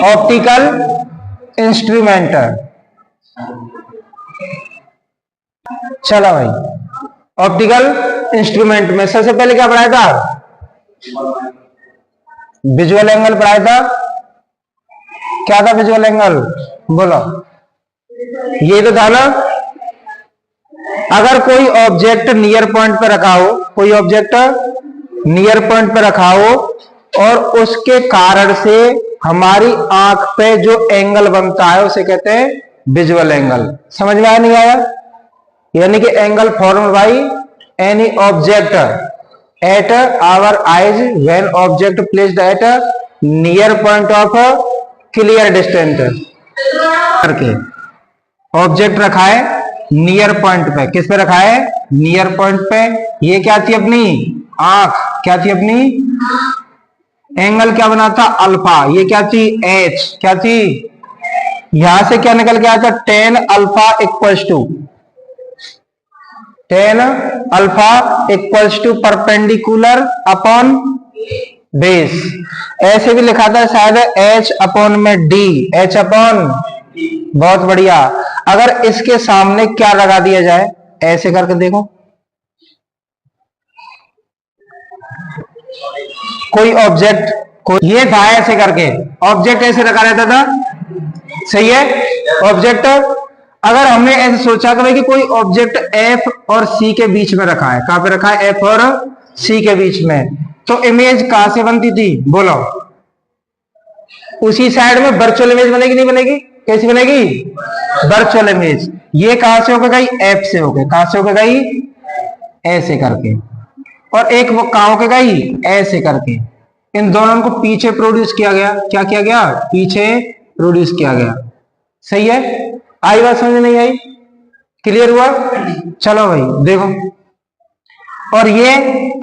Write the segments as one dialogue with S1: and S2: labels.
S1: Optical instrument. चलो भाई, optical instrument में सबसे पहले क्या पढ़ाया था? विजुअल एंगल पढ़ाया था। क्या था विजुअल एंगल? बोलो। ये तो था ना, अगर कोई ऑब्जेक्ट नियर पॉइंट पे रखा हो, कोई ऑब्जेक्ट नियर पॉइंट पे रखा हो और उसके कारण से हमारी आंख पे जो एंगल बनता है उसे कहते हैं विजुअल एंगल। समझ में आया नहीं आया? यानी कि angle formed by any object at our eyes when object placed at near point of clear distance करके ऑब्जेक्ट रखा है नियर पॉइंट पे। किस पे रखा है? नियर पॉइंट पे। ये क्या थी? अपनी आंख। क्या थी अपनी? एंगल क्या बना था? अल्फा। ये क्या थी? एच। क्या थी? यहां से क्या निकल के आया था? Tan alpha equals to perpendicular upon base. ऐसे भी लिखा था शायद एच अपॉन में डी, एच अपॉन। बहुत बढ़िया। अगर इसके सामने क्या लगा दिया जाए, ऐसे करके देखो, कोई ऑब्जेक्ट, ये था ऐसे करके ऑब्जेक्ट ऐसे रखा रहता था, सही है। ऑब्जेक्ट अगर हमने ऐसे सोचा कि भाई कि कोई ऑब्जेक्ट एफ और सी के बीच में रखा है, कहां पे रखा है? एफ और सी के बीच में, तो इमेज कहां से बनती थी? बोलो। उसी साइड में वर्चुअल इमेज बनेगी नहीं बनेगी? कैसी बनेगी? Virtual image. ये कहां से होकर गई? एफ से होकर। कहां से होकर गई? ऐसे करके। और एक वो कहां होकर गई? ऐसे करके। इन दोनों को पीछे प्रोड्यूस किया गया। क्या किया गया? पीछे प्रोड्यूस किया गया। सही है? आई बात समझ नहीं आई? क्लियर हुआ? चलो भाई देखो, और ये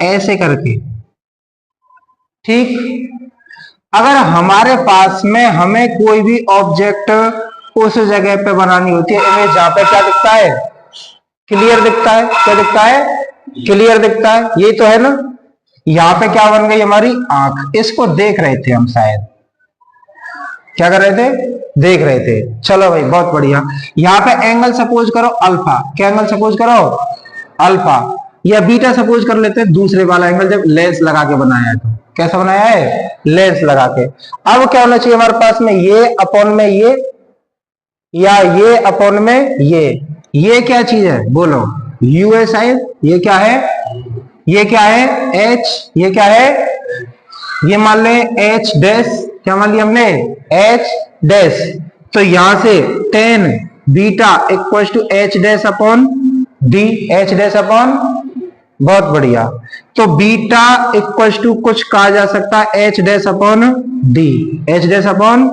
S1: ऐसे करके, ठीक। अगर हमारे पास में हमें कोई भी ऑब्जेक्ट उस जगह पे बनानी होती है इमेज जहां पे क्या दिखता है? क्लियर दिखता है। क्या दिखता है? क्लियर दिखता है। ये तो है ना। यहां पे क्या बन गई? हमारी आंख। इसको देख रहे थे हम शायद। क्या कर रहे थे? देख रहे थे। चलो भाई बहुत बढ़िया। यहां पे एंगल सपोज करो अल्फा। क्या एंगल सपोज करो? अल्फा। या बीटा सपोज कर लेते हैं, दूसरे वाला एंगल जब लेंस लगा के बनाया है तो। कैसा बनाया है? लेंस लगा के। अब क्या होना चाहिए हमारे पास में? ये अपॉन में ये, या ये अपॉन में ये। ये क्या चीज है? बोलो। यू है शायद। ये क्या है? ये क्या है? एच। ये क्या है? ये मान ले एच डैश। क्या मान लिया हमने? H dash. तो यहां से tan beta equal to H dash upon D. H dash upon, बहुत बढ़िया। तो बीटा इक्वल टू कुछ कहा जा सकता है H dash upon D. H dash upon,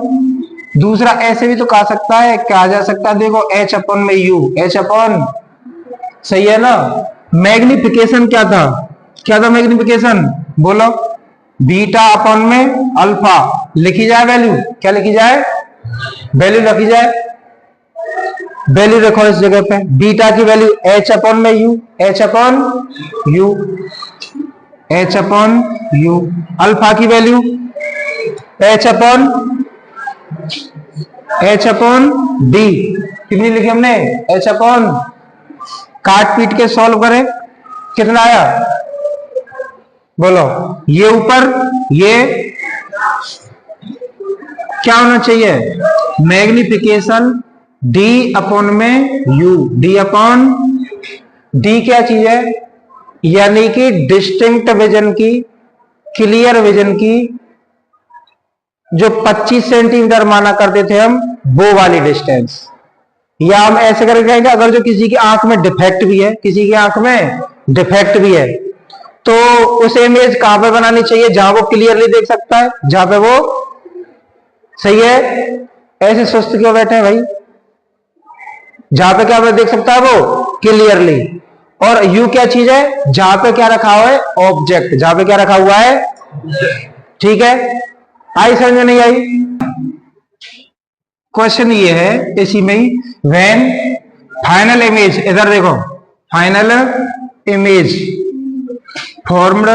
S1: दूसरा ऐसे भी तो कहा सकता है, कहा जा सकता है, देखो एच अपॉन में यू। एच अपॉन, सही है ना। मैग्निफिकेशन क्या था? क्या था मैग्निफिकेशन? बोलो। बीटा अपॉन में अल्फा। लिखी जाए वैल्यू। क्या लिखी जाए? वैल्यू लिखी जाए। वैल्यू रखो इस जगह पे। बीटा की वैल्यू एच अपॉन में you. H upon you. H upon you. Alpha की वैल्यू एच अपॉन डी। कितनी लिखी हमने? H upon. काट पीट के सॉल्व करें, कितना आया? बोलो। ये ऊपर, ये क्या होना चाहिए? मैग्निफिकेशन डी अपॉन में यू। डी अपॉन, डी क्या चीज है? यानी कि डिस्टिंक्ट विजन की, क्लियर विजन की, जो 25 सेंटीमीटर माना करते थे हम, वो वाली डिस्टेंस। या हम ऐसे करके कहेंगे, अगर जो किसी की आंख में डिफेक्ट भी है, किसी की आंख में डिफेक्ट भी है, तो उस इमेज कहां पे बनानी चाहिए? जहां वो क्लियरली देख सकता है, जहां पे वो, सही है। ऐसे सुस्त क्यों बैठे हैं भाई? जहां पे क्या देख सकता है वो? क्लियरली। और यू क्या चीज है? जहां पे क्या रखा हुआ है? ऑब्जेक्ट। जहां पे क्या रखा हुआ है? ठीक है। आई समझ में नहीं आई? क्वेश्चन ये है इसी में ही, व्हेन फाइनल इमेज, इधर देखो, final image formed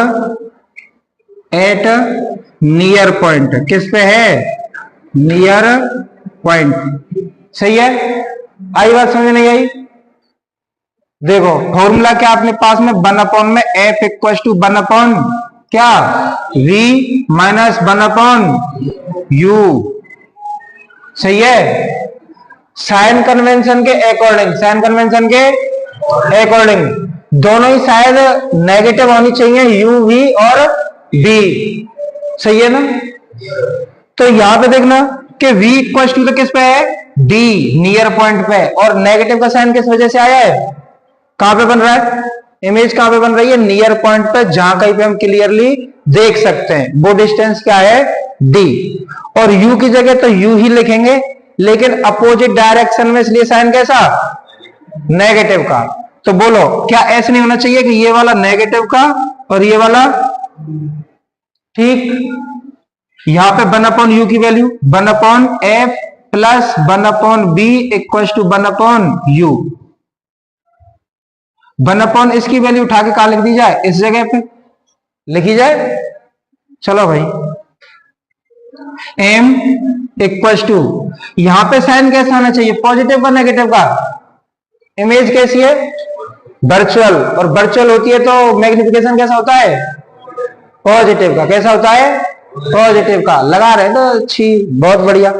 S1: at near point. किस पे है? Near point. सही है, आई बात समझ नहीं आई? देखो फॉर्मूला क्या अपने पास में, 1 में एफ इक्वल टू 1 क्या v माइनस 1 यू। सही है, साइन कन्वेंशन के अकॉर्डिंग, साइन कन्वेंशन के अकॉर्डिंग दोनों ही शायद नेगेटिव होनी चाहिए, u v और b। सही है ना? तो यहां पे देखना कि v इक्वल टू तो किस पे है, d नियर पॉइंट पे, और नेगेटिव का साइन किस वजह से आया है, कहां पे बन रहा है, इमेज कहां पे बन रही है, नियर पॉइंट पे, जहां कहीं पे हम क्लियरली देख सकते हैं। वो डिस्टेंस क्या है, d, और u की जगह तो u ही लिखेंगे, लेकिन अपोजिट डायरेक्शन में, इसलिए साइन कैसा, नेगेटिव का। तो बोलो क्या ऐसे नहीं होना चाहिए कि ये वाला नेगेटिव का और ये वाला, ठीक, यहां पे 1/u की value 1/f plus 1/b equal to 1/u। 1/ इसकी वैल्यू उठा के कहां लिख दी जाए, इस जगह पे लिखी जाए। चलो भाई, m इक्वल टू, यहां पे साइन कैसा आना चाहिए, पॉजिटिव का नेगेटिव का, इमेज कैसी है, वर्चुअल, और वर्चुअल होती है तो मैग्निफिकेशन कैसा होता है, पॉजिटिव का। कैसा होता है, पॉजिटिव का। लगा रहे तो अच्छी, बहुत बढ़िया।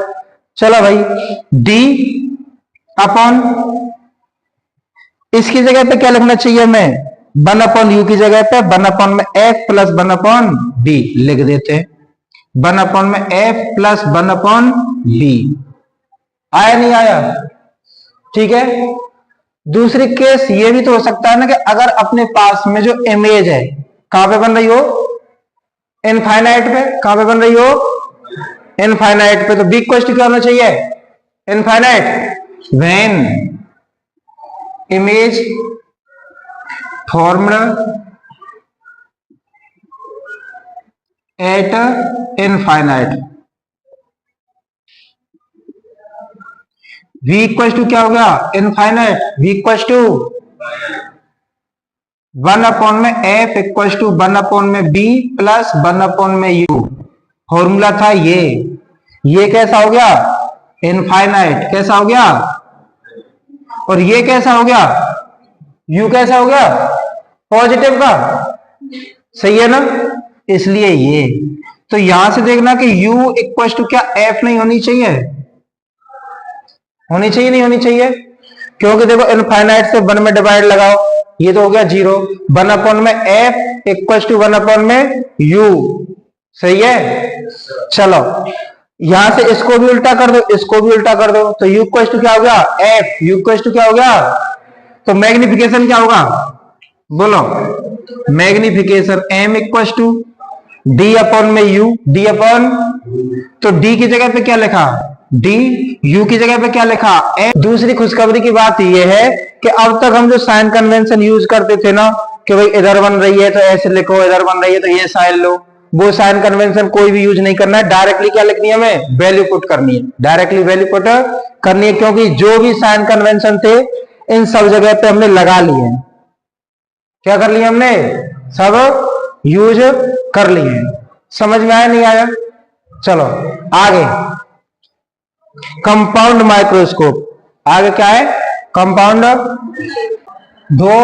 S1: चलो भाई, d अपॉन, इसकी जगह पे क्या लिखना चाहिए हमें, 1/u की जगह पे 1 में f प्लस 1/b लिख देते हैं। 1 में f प्लस 1/b आया, नहीं आया? ठीक है। दूसरी केस ये भी तो हो सकता है ना कि अगर अपने पास में जो इमेज है कहां पे बन रही हो, इनफाइनाइट पे, कहां पे बन रही हो, इनफाइनाइट पे, तो b इक्वल टू क्या होना चाहिए, infinite, when image formed at infinite. v equal to क्या हो गया, इनफाइनाइट, v इक्वल टू 1 में f इक्वल टू 1 में b प्लस 1 में u। फॉर्मूला था ये कैसा हो गया, इनफाइनाइट। कैसा हो गया, और ये कैसा हो गया, u कैसा हो गया, पॉजिटिव का। सही है ना? इसलिए ये, तो यहां से देखना कि u इक्वल टू क्या f नहीं होनी चाहिए, होनी चाहिए, नहीं होनी चाहिए, क्योंकि देखो इनफाइनाइट से 1 में डिवाइड लगाओ, ये तो हो गया 0। 1 में f इक्वल टू 1 में u। सही है। चलो यहां से इसको भी उल्टा कर दो, इसको भी उल्टा कर दो, तो u इक्वल टू क्या हो गया, f, u इक्वल टू क्या हो गया, तो मैग्निफिकेशन क्या होगा, बोलो, magnification m equal to d upon में u, d अपॉन, तो d की जगह पे क्या लिखा, d, u की जगह पे क्या लिखा, m। दूसरी खुशखबरी की बात यह है कि अब तक हम जो साइन कन्वेंशन यूज करते थे ना, कि भाई इधर बन रही है तो ऐसे लिखो, इधर बन रही है तो ये साइन लो, वो साइन कन्वेंशन कोई भी यूज नहीं करना है। डायरेक्टली क्या लिखनी है, हमें वैल्यू पुट करनी है, डायरेक्टली वैल्यू पुट करनी है, क्योंकि जो भी साइन कन्वेंशन थे इन सब जगह पे हमने लगा लिए हैं। क्या कर लिया हमने, सब यूज कर लिए। समझ में आया, नहीं आया? चलो आगे, कंपाउंड माइक्रोस्कोप। आगे क्या है, कंपाउंड, दो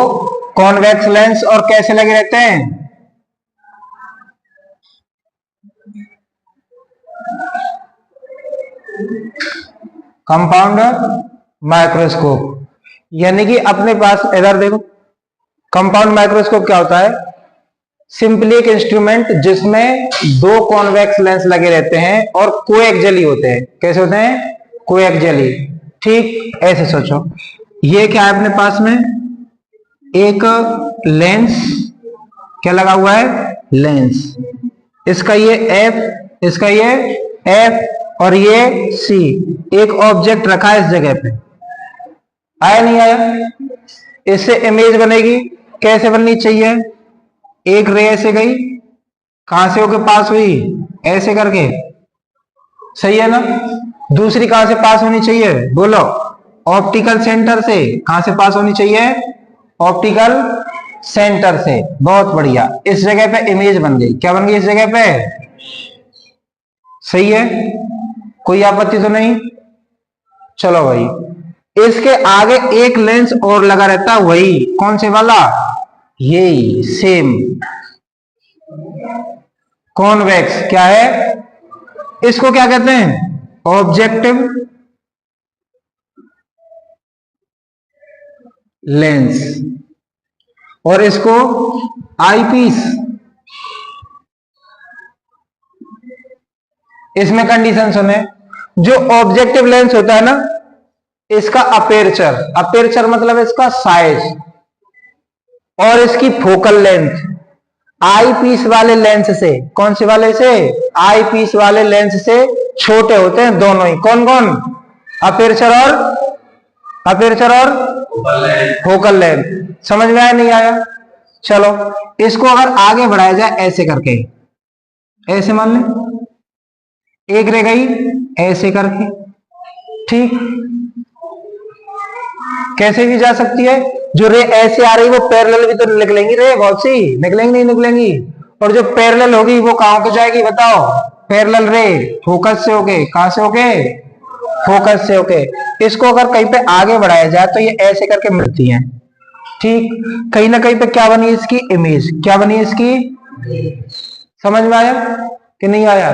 S1: कॉन्वेक्स लेंस और कैसे लगे रहते हैं, कंपाउंड माइक्रोस्कोप। यानी कि अपने पास, इधर देखो, कंपाउंड माइक्रोस्कोप क्या होता है, सिंपली एक इंस्ट्रूमेंट जिसमें दो कॉन्वेक्स लेंस लगे रहते हैं और कोएक्सियली होते हैं। कैसे होते हैं, कोएक्सियली। ठीक ऐसे सोचो, ये क्या है अपने पास में, एक लेंस, क्या लगा हुआ है, लेंस, इसका ये f, इसका ये f, और ये c, एक ऑब्जेक्ट रखा है इस जगह पे। आया, नहीं आया? इससे इमेज बनेगी, कैसे बननी चाहिए, एक रे ऐसे गई, कहां से होके पास हुई, ऐसे करके। सही है ना? दूसरी कहां से पास होनी चाहिए, बोलो, ऑप्टिकल सेंटर से। कहां से पास होनी चाहिए, ऑप्टिकल सेंटर से। बहुत बढ़िया, इस जगह पे इमेज बन गई। क्या बन गई इस जगह पे, सही है। कोई आपत्ति तो नहीं? चलो भाई, इसके आगे एक लेंस और लगा रहता है, वही कौन से वाला? यही सेम कॉन्वेक्स। क्या है इसको? क्या कहते हैं? Objective lens. और इसको आईपीस। इसमें कंडीशन सुने, जो ऑब्जेक्टिव लेंस होता है ना, इसका अपेरचर, अपेरचर मतलब इसका साइज, और इसकी फोकल लेंथ आई पीस वाले लेंस से, कौन से वाले से? आई पीस वाले लेंस से छोटे होते हैं दोनों ही। कौन कौन? अपेरचर और फोकल लेंथ। समझ में आया नहीं आया? चलो, इसको अगर आगे बढ़ाया जाए ऐसे करके, ऐसे मान ले, एक रे गई ऐसे करके, ठीक, कैसे भी जा सकती है। जो रे ऐसे आ रही वो पैरेलल भी तो निकलेंगी रे, बहुत सी निकलेंगी, नहीं निकलेंगी? और जो पैरेलल होगी वो कहां को जाएगी बताओ? पैरेलल रे फोकस से होके, कहां से होके? फोकस से होके। इसको अगर कहीं पे आगे बढ़ाया जाए तो ये ऐसे करके मिलती हैं, ठीक। कहीं ना कहीं पे क्या बनी इसकी? इमेज। क्या बनी इसकी? समझ में आया कि नहीं आया?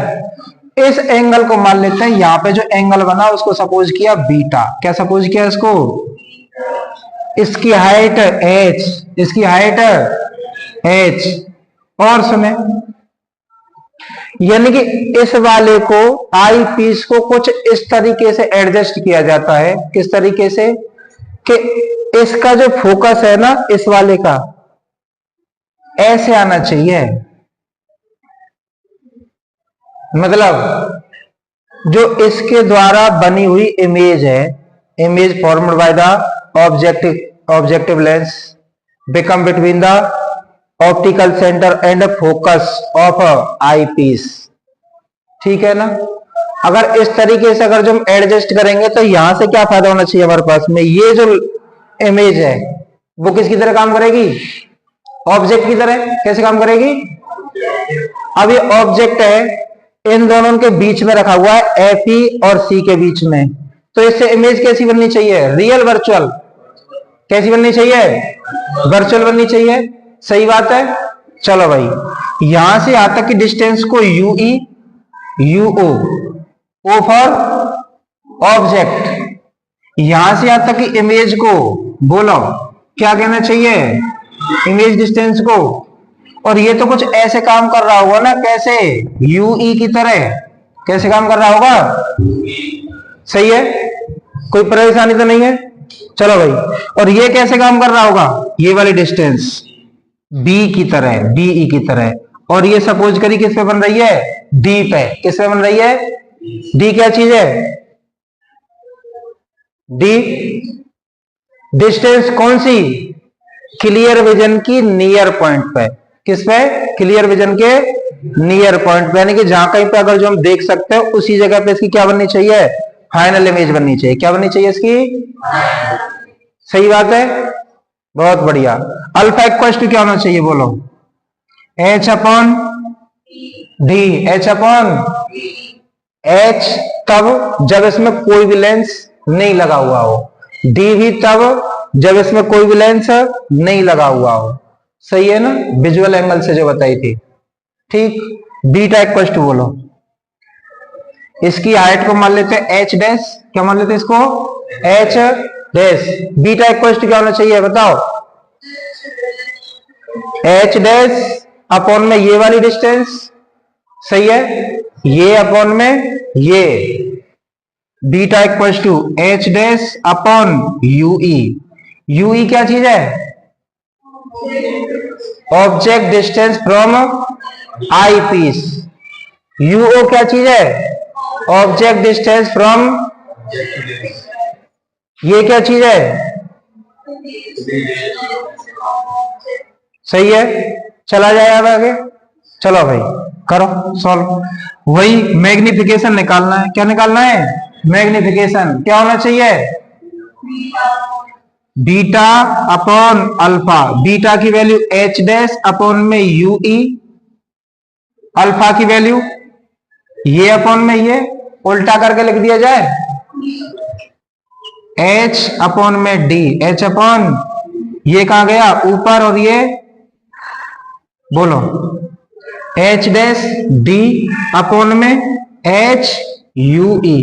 S1: इस एंगल को मान लेते हैं, यहां पे जो एंगल बना उसको सपोज किया बीटा। क्या सपोज किया इसको? इसकी हाइट h, इसकी हाइट h। और सुने, यानी कि इस वाले को, आई पीस को कुछ इस तरीके से एडजस्ट किया जाता है। किस तरीके से? कि इसका जो फोकस है ना, इस वाले का ऐसे आना चाहिए। मतलब जो इसके द्वारा बनी हुई इमेज है, image formed by the objective lens become between the optical centre and focus of eye piece, ठीक है ना। अगर इस तरीके से अगर जो हम एडजस्ट करेंगे तो यहां से क्या फायदा होना चाहिए हमारे पास में? ये जो इमेज है वो किसकी तरह काम करेगी? ऑब्जेक्ट की तरह। कैसे काम करेगी? अब ये ऑब्जेक्ट है, इन दोनों के बीच में रखा हुआ है, एफ ई और सी के बीच में, तो इससे इमेज कैसी बननी चाहिए? Real virtual. कैसी बननी चाहिए? वर्चुअल बननी चाहिए। सही बात है। चलो भाई, यहां से यहां तक की डिस्टेंस को U E, U O, O for object, यहां से यहां तक की इमेज को बोलो क्या कहना चाहिए? इमेज डिस्टेंस को। और ये तो कुछ ऐसे काम कर रहा होगा ना, कैसे? यू ई की तरह। कैसे काम कर रहा होगा? सही है, कोई परेशानी तो नहीं है? चलो भाई, और ये कैसे काम कर रहा होगा? ये वाली डिस्टेंस बी की तरह, बीई की तरह। और ये सपोज करी किस पे बन रही है? डी पे। किस पे बन रही है? डी क्या चीज है? डी डिस्टेंस कौन सी? क्लियर विजन की नियर पॉइंट पे। किस पे? क्लियर विजन के नियर पॉइंट पे, यानी कि जहां कहीं पे अगर जो हम देख सकते हैं उसी जगह पे इसकी क्या बननी चाहिए? फाइनल इमेज बननी चाहिए। क्या बननी चाहिए इसकी? सही बात है, बहुत बढ़िया। अल्फा इक्वल टू क्या होना चाहिए बोलो? H upon D. H upon H तब जब इसमें कोई भी लेंस नहीं लगा हुआ हो, डी भी तब जब इसमें कोई भी लेंस नहीं लगा हुआ हो। सही है ना, विजुअल एंगल से जो बताई थी, ठीक। बीटा इक्वल टू बोलो, इसकी हाइट को मान लेते हैं एच डैश। क्या मान लेते हैं इसको? H dash. Beta equal to क्या होना चाहिए बताओ? एच डैश अपॉन में ये वाली डिस्टेंस, सही है, ये अपॉन में ये। Beta equal to H dash upon U E. U E क्या चीज है? Object distance from eye piece. U O क्या चीज है? ऑब्जेक्ट डिस्टेंस फ्रॉम, ये क्या चीज है? सही है, चला जाए अब आगे। चलो भाई करो सॉल्व। वही मैग्निफिकेशन निकालना है। क्या निकालना है? मैग्निफिकेशन। क्या होना चाहिए? Beta upon alpha. बीटा की वैल्यू एच डैश अपॉन में यू ई, अल्फा की वैल्यू ये अपॉन में ये, उल्टा करके लिख दिया जाए, H अपॉन में D, H अपॉन ये कहां गया ऊपर और ये बोलो H डैश D अपॉन में H U E,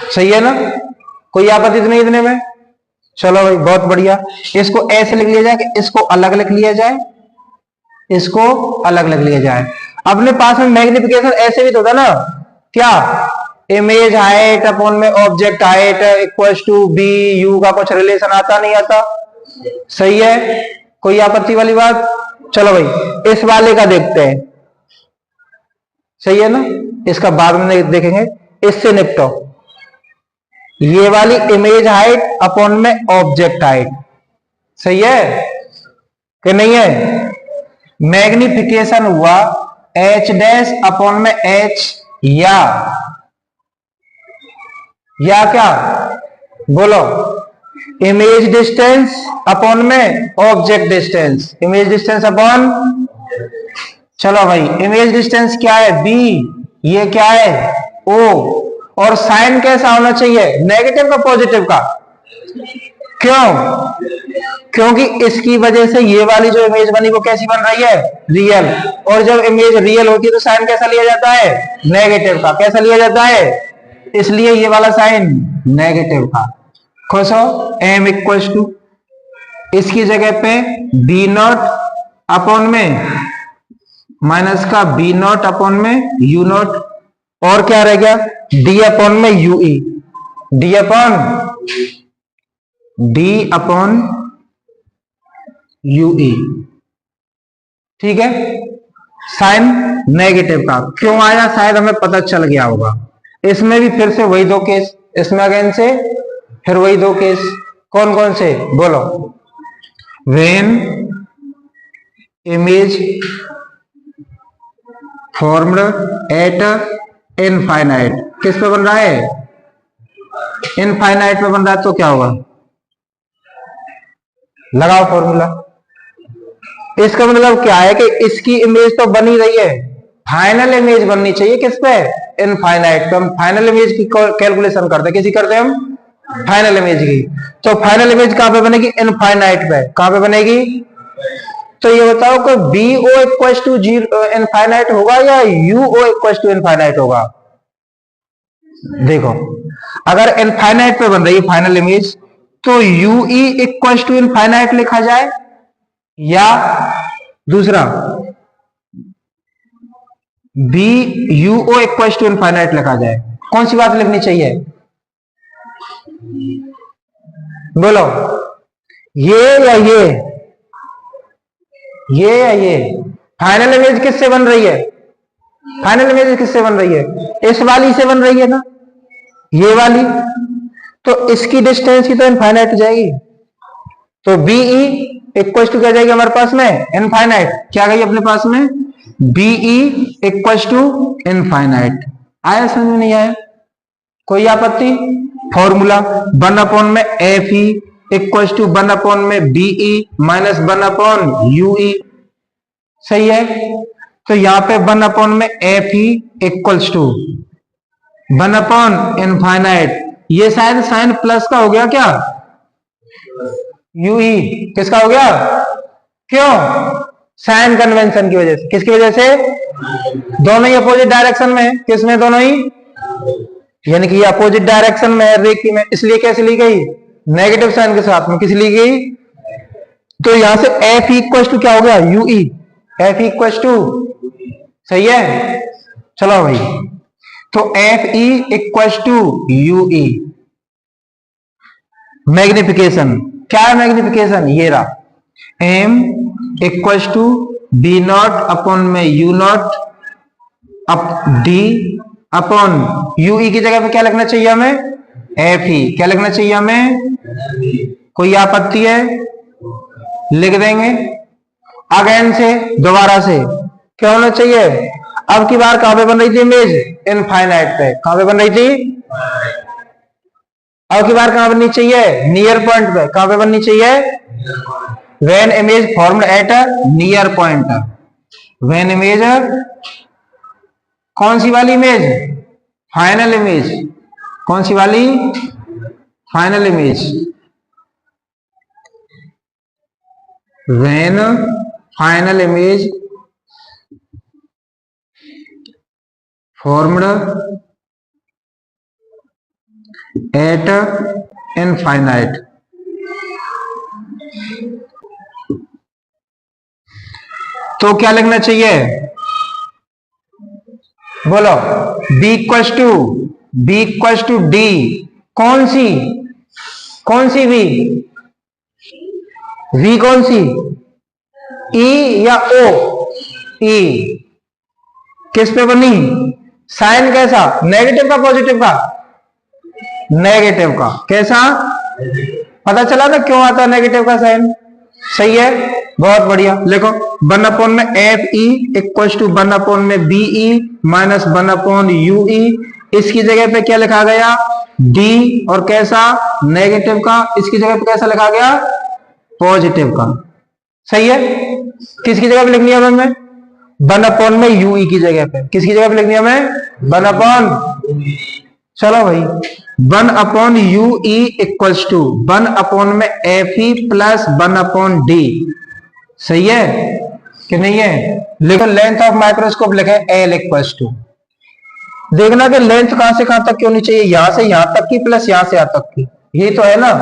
S1: सही है ना, कोई आपत्ति तो नहीं इतने में। चलो भाई बहुत बढ़िया, इसको ऐसे लिख लिया जाए कि इसको अलग लिख लिया जाए, इसको अलग लिख लिया जाए। अपने पास में मैग्निफिकेशन ऐसे भी तो होता ना, क्या इमेज हाइट अपॉन में object height equal to B U का कुछ रिलेशन आता नहीं आता, सही है, कोई आपत्ति वाली बात। चलो भाई इस वाले का देखते हैं, सही है ना, इसका बाद में देखेंगे, इससे निपटो। ये वाली इमेज हाइट अपॉन में ऑब्जेक्ट हाइट, सही है कि नहीं है, मैग्निफिकेशन हुआ H डैश अपॉन में H या क्या बोलो इमेज डिस्टेंस अपॉन में object distance, image distance upon, चलो भाई इमेज डिस्टेंस क्या है B, ये क्या है O, और साइन कैसा होना चाहिए, नेगेटिव का पॉजिटिव का, क्यों, क्योंकि इसकी वजह से ये वाली जो इमेज बनी वो कैसी बन रही है, रियल, और जब इमेज रियल होती है तो साइन कैसा लिया जाता है, नेगेटिव का, कैसा लिया जाता है, इसलिए ये वाला साइन नेगेटिव का। खुश हो, m इक्वल टू इसकी जगह पे बी नॉट अपॉन में माइनस का बी नॉट अपॉन में यू नॉट, और क्या रह गया डी अपॉन में you E, D upon you ई, ठीक है, साइन नेगेटिव का क्यों आया, शायद हमें पता चल गया होगा। इसमें भी फिर से वही दो केस, इसमें अगेन से फिर वही दो केस, कौन कौन से बोलो, when image formed at infinite, किस पे बन रहा है, इनफाइनाइट पे बन रहा है, तो क्या होगा, लगाओ फॉर्मूला। इसका मतलब क्या है कि इसकी इमेज तो बनी रही है, फाइनल इमेज बननी चाहिए किस पे, इनफाइनाइट पे। हम फाइनल इमेज की कैलकुलेशन करते हैं, किसी करते हैं हम फाइनल इमेज की, तो फाइनल इमेज कहां पे बनेगी, इनफाइनाइट पे, कहां पे बनेगी, तो ये बताओ कि B O equal to zero infinite होगा या U O equal to infinite होगा। देखो अगर इनफाइनाइट पे बन रही है फाइनल इमेज तो U E equal to infinite लिखा जाए, या दूसरा B U O equal to infinite लिखा जाए, कौन सी बात लिखनी चाहिए, बोलो, ये या ये या ये। फाइनल इमेज किससे बन रही है, फाइनल इमेज किससे बन रही है, इस वाली से बन रही है ना, ये वाली, तो इसकी डिस्टेंस ही तो इनफाइनाइट जाएगी, तो बीई इक्वल टू क्या जाएगी हमारे पास में, इनफाइनाइट, क्या गई अपने पास में, बीई इक्वल टू इनफाइनाइट। आया समझ में नहीं आया, कोई आपत्ति। फॉर्मूला 1 अपॉन में F E equal to 1 upon में बीई माइनस 1 अपॉन यूई, सही है, तो यहां पे 1 अपॉन में F E equals to 1 upon infinite, ये शायद साइन प्लस का हो गया क्या, यूई किसका हो गया, क्यों, साइन कन्वेंशन की वजह से, किसकी वजह से, दोनों ही अपोजिट डायरेक्शन में है, किसमें, दोनों ही, यानी कि ये अपोजिट डायरेक्शन में है रेखी में, इसलिए कैसे ली गई, नेगेटिव साइन के साथ में, किस ली गई, तो यहां से एफ इक्वल टू क्या हो गया, यूई, एफ इक्वल टू, सही है, चलो भाई, तो F E equal to UE, magnification, क्या है मैग्निफिकेशन, ये रहा, M equal to B not upon में U not up D upon UE की जगह पे क्या लिखना चाहिए हमें, एफ ई, क्या लिखना चाहिए हमें, कोई आपत्ति है, लिख देंगे। अगेन से दोबारा से क्या होना चाहिए, अब की बार कहां पे बन रही थी इमेज, इनफाइनाइट पे, कहां पे बन रही थी, अब की बार कहां बननी चाहिए, नियर पॉइंट पे, कहां पे बननी चाहिए, when image formed at near point, when image कौन सी वाली इमेज? Final image. कौन सी वाली? Final image. When final image formed at infinite। तो क्या लिखना चाहिए? बोलो। b equals to D. कौन सी v? v कौन सी? e या o? e। किस पे बनी? साइन कैसा? नेगेटिव का पॉजिटिव का? नेगेटिव का। कैसा? पता चला ना क्यों आता है नेगेटिव का साइन? सही है, बहुत बढ़िया। लिखो 1 में एफ ई इक्वल टू 1 में B E minus 1 U E. इसकी जगह पे क्या लिखा गया? डी। और कैसा? नेगेटिव का। इसकी जगह पे कैसा लिखा गया? पॉजिटिव का। सही है। किसकी जगह पे लिखनी है हमें? 1 में यू ई की जगह पे। किसकी जगह पे लिखनी है हमें? 1। चलो भाई 1 यू ई इक्वल्स टू 1 में एफ ई प्लस 1 डी। सही है कि नहीं है? लिखो लेंथ ऑफ माइक्रोस्कोप लिखे एल इक्वल्स टू। देखना कि लेंथ कहां से कहां तक की होनी चाहिए? यहां से यहां तक की प्लस यहां से यहां तक की। ये तो है ना,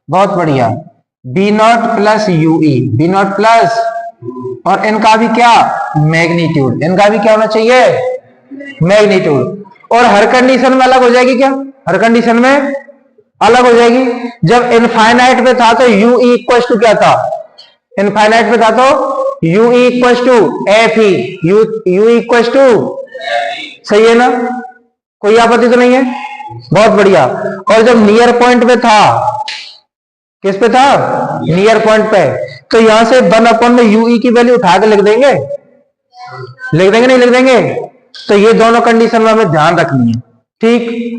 S1: बहुत बढ़िया। B nought plus U E, B nought plus, और इनका भी क्या? मैग्नीट्यूड। इनका भी क्या होना चाहिए? मैग्नीट्यूड। और हर कंडीशन में अलग हो जाएगी क्या? हर कंडीशन में अलग हो जाएगी। जब इनफाइनाइट पे था तो यू ई इक्वल टू क्या था? इनफाइनाइट पे था तो U E equal to F E, U equal to. सही है ना? कोई आपत्ति तो नहीं है? बहुत बढ़िया। और जब नियर पॉइंट पे था, किस पे था? नियर पॉइंट पे, तो यहां से 1 में यू ई की वैल्यू उठा के लिख देंगे। लिख देंगे नहीं लिख देंगे? तो ये दोनों कंडीशन में हमें ध्यान रखनी है। ठीक।